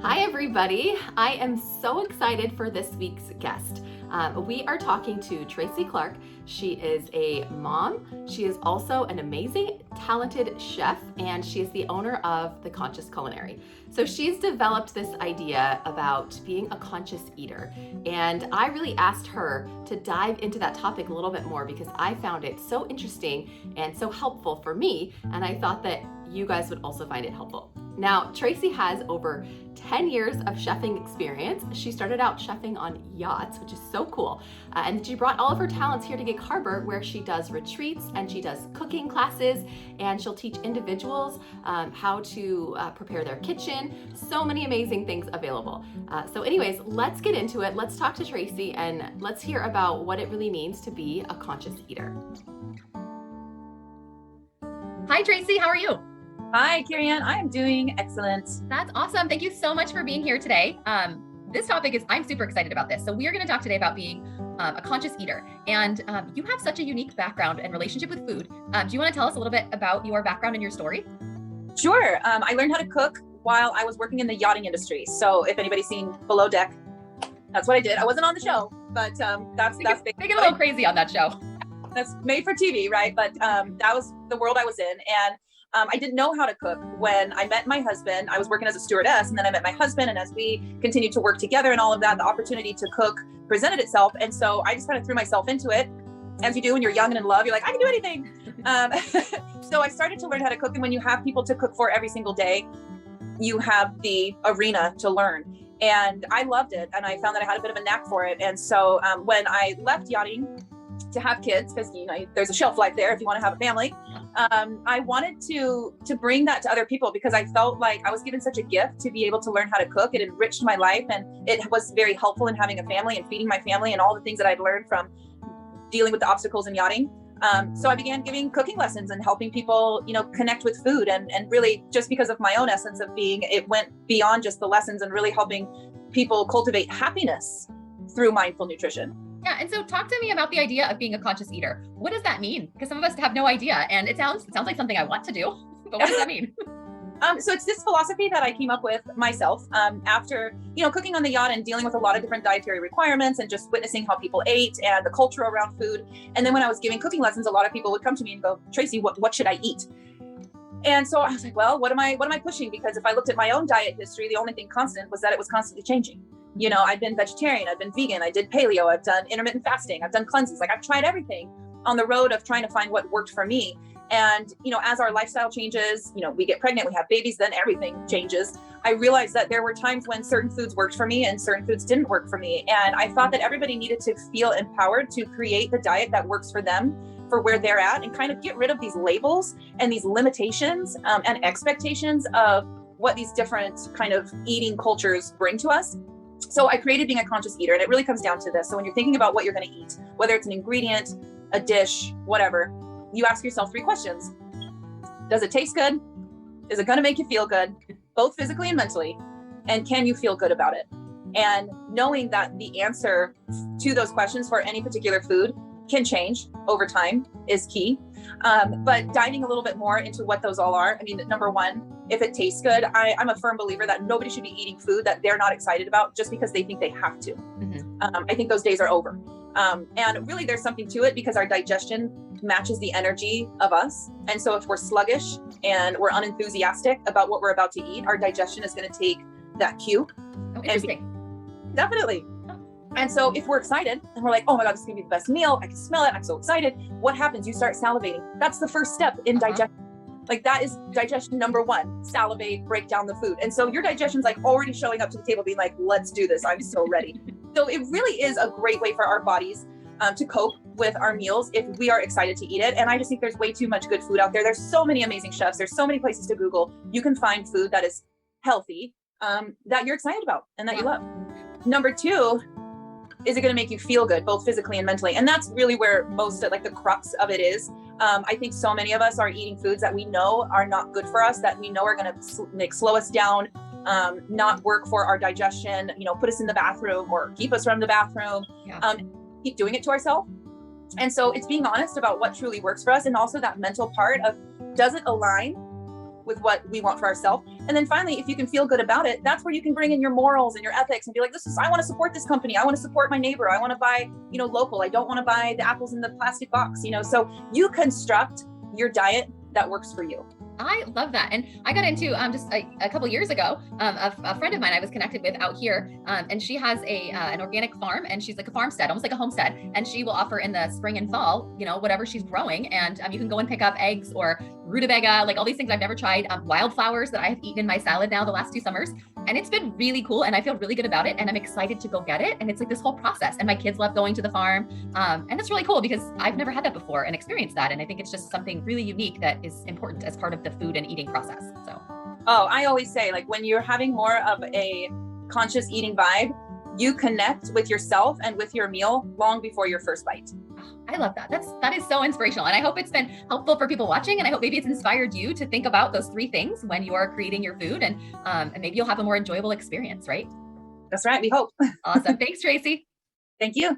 Hi, everybody. I am so excited for this week's guest. We are talking to Tracy Clark. She is a mom. She is also an amazing, talented chef, and she is the owner of The Conscious Culinary. So she's developed this idea about being a conscious eater. And I really asked her to dive into that topic a little bit more because I found it so interesting and so helpful for me. And I thought that you guys would also find it helpful. Now, Tracy has over 10 years of chefing experience. She started out chefing on yachts, which is so cool. And she brought all of her talents here to Gig Harbor, where she does retreats and she does cooking classes, and she'll teach individuals how to prepare their kitchen. So many amazing things available. So anyways, let's get into it. Let's talk to Tracy and let's hear about what it really means to be a conscious eater. Hi, Tracy. How are you? Hi, Carrie-Ann. I am doing excellent. That's awesome. Thank you so much for being here today. This topic is, I'm super excited about this. So we are going to talk today about being a conscious eater. And you have such a unique background and relationship with food. Do you want to tell us a little bit about your background and your story? Sure. I learned how to cook while I was working in the yachting industry. So if anybody's seen Below Deck, that's what I did. I wasn't on the show, but that's they get a little crazy on that show. That's made for TV, right? But that was the world I was in. And I didn't know how to cook when I met my husband. I was working as a stewardess, and then I met my husband. And as we continued to work together and all of that, the opportunity to cook presented itself. And so I just kind of threw myself into it. As you do when you're young and in love, you're like, I can do anything. So I started to learn how to cook. And when you have people to cook for every single day, you have the arena to learn. And I loved it. And I found that I had a bit of a knack for it. And so when I left yachting to have kids, because there's a shelf life there if you want to have a family, I wanted to bring that to other people because I felt like I was given such a gift to be able to learn how to cook. It enriched my life, and it was very helpful in having a family and feeding my family and all the things that I'd learned from dealing with the obstacles in yachting. So I began giving cooking lessons and helping people, connect with food, and really just because of my own essence of being, it went beyond just the lessons and really helping people cultivate happiness through mindful nutrition. Yeah, and so talk to me about the idea of being a conscious eater. What does that mean? Because some of us have no idea, and it sounds like something I want to do, but what does that mean? So it's this philosophy that I came up with myself after, cooking on the yacht and dealing with a lot of different dietary requirements and just witnessing how people ate and the culture around food. And then when I was giving cooking lessons, a lot of people would come to me and go, Tracy, what should I eat? And so I was like, well, what am I pushing? Because if I looked at my own diet history, the only thing constant was that it was constantly changing. I've been vegetarian, I've been vegan, I did paleo, I've done intermittent fasting, I've done cleanses. Like I've tried everything on the road of trying to find what worked for me. And, as our lifestyle changes, we get pregnant, we have babies, then everything changes. I realized that there were times when certain foods worked for me and certain foods didn't work for me. And I thought that everybody needed to feel empowered to create the diet that works for them, for where they're at, and kind of get rid of these labels and these limitations and expectations of what these different kind of eating cultures bring to us. So I created Being a Conscious Eater, and it really comes down to this. So when you're thinking about what you're going to eat, whether it's an ingredient, a dish, whatever, you ask yourself 3 questions. Does it taste good? Is it going to make you feel good, both physically and mentally? And can you feel good about it? And knowing that the answer to those questions for any particular food can change over time is key. But diving a little bit more into what those all are. I mean, number one, if it tastes good, I'm a firm believer that nobody should be eating food that they're not excited about just because they think they have to. Mm-hmm. I think those days are over. And really there's something to it because our digestion matches the energy of us. And so if we're sluggish and we're unenthusiastic about what we're about to eat, our digestion is going to take that cue. Oh, interesting. Definitely. And so if we're excited and we're like, oh my God, this is gonna be the best meal. I can smell it. I'm so excited. What happens? You start salivating. That's the first step in digestion. Like that is digestion number 1, salivate, break down the food. And so your digestion's like already showing up to the table being like, let's do this. I'm so ready. So it really is a great way for our bodies to cope with our meals if we are excited to eat it. And I just think there's way too much good food out there. There's so many amazing chefs. There's so many places to Google. You can find food that is healthy, that you're excited about and that you love. Number 2, is it going to make you feel good, both physically and mentally? And that's really where most of the crux of it is. I think so many of us are eating foods that we know are not good for us, that we know are going to slow us down, not work for our digestion, put us in the bathroom or keep us from the bathroom, keep doing it to ourselves. And so it's being honest about what truly works for us. And also that mental part of, does it align with what we want for ourselves? And then finally, if you can feel good about it, that's where you can bring in your morals and your ethics and be like, I want to support this company. I want to support my neighbor. I want to buy, local. I don't want to buy the apples in the plastic box, so you construct your diet that works for you. I love that. And I got into just a couple years ago, a friend of mine I was connected with out here, and she has an organic farm, and she's like a farmstead, almost like a homestead. And she will offer in the spring and fall, whatever she's growing. And you can go and pick up eggs or rutabaga, like all these things I've never tried, wildflowers that I've eaten in my salad now the last 2 summers. And it's been really cool. And I feel really good about it. And I'm excited to go get it. And it's like this whole process. And my kids love going to the farm. And it's really cool because I've never had that before and experienced that. And I think it's just something really unique that is important as part of the food and eating process. So, I always say, like, when you're having more of a conscious eating vibe, you connect with yourself and with your meal long before your first bite. I love that. That is so inspirational. And I hope it's been helpful for people watching. And I hope maybe it's inspired you to think about those 3 things when you are creating your food, and maybe you'll have a more enjoyable experience, right? That's right. We hope. Awesome. Thanks, Tracy. Thank you.